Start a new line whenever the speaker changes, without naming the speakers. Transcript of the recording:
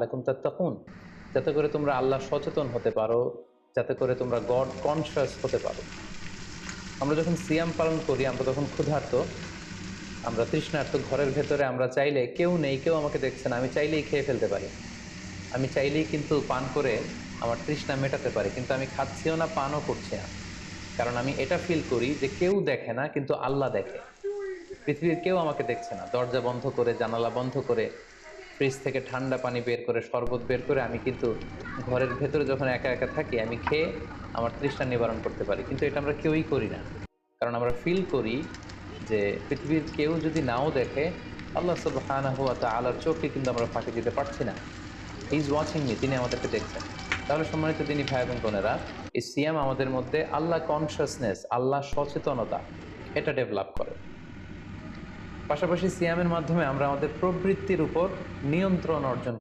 লাআল্লাকুম তাত্তাকুন, যাতে করে তোমরা আল্লাহ সচেতন হতে পারো, যাতে করে তোমরা গড কনসিয়াস হতে পারো। আমরা যখন সিয়াম পালন করি আমরা তখন ক্ষুধার্ত, আমরা তৃষ্ণার্ত, ঘরের ভেতরে আমরা চাইলে কেউ নেই, কেউ আমাকে দেখছে না, আমি চাইলেই খেয়ে ফেলতে পারি, আমি চাইলেই কিন্তু পান করে আমার তৃষ্ণা মেটাতে পারি, কিন্তু আমি খাচ্ছিও না, পানও করছি না। কারণ আমি এটা ফিল করি যে কেউ দেখে না কিন্তু আল্লাহ দেখে। পৃথিবীর কেউ আমাকে দেখছে না, দরজা বন্ধ করে, জানালা বন্ধ করে, ফ্রিজ থেকে ঠান্ডা পানি বের করে, শরবত বের করে আমি কিন্তু ঘরের ভেতরে যখন একা একা থাকি আমি খেয়ে আমার তৃষ্ণা নিবারণ করতে পারি। কিন্তু এটা আমরা কেউই করি না, কারণ আমরা ফিল করি যে পৃথিবীর কেউ যদি নাও দেখে, আল্লাহ সুবহানাহু ওয়া তাআলার চোখে কিন্তু আমরা ফাঁকি দিতে পারছি না। হি ইজ ওয়াচিং মি, তিনি আমাদেরকে দেখছেন। তাহলে সম্মানিত দিনী ভাই এবং বোনেরা, এই সিয়াম আমাদের মধ্যে আল্লাহ কনসিয়াসনেস, আল্লাহ সচেতনতা, এটা ডেভেলপ করে। পাশাপাশি সিয়ামের মাধ্যমে আমরা আমাদের প্রবৃত্তির উপর নিয়ন্ত্রণ অর্জন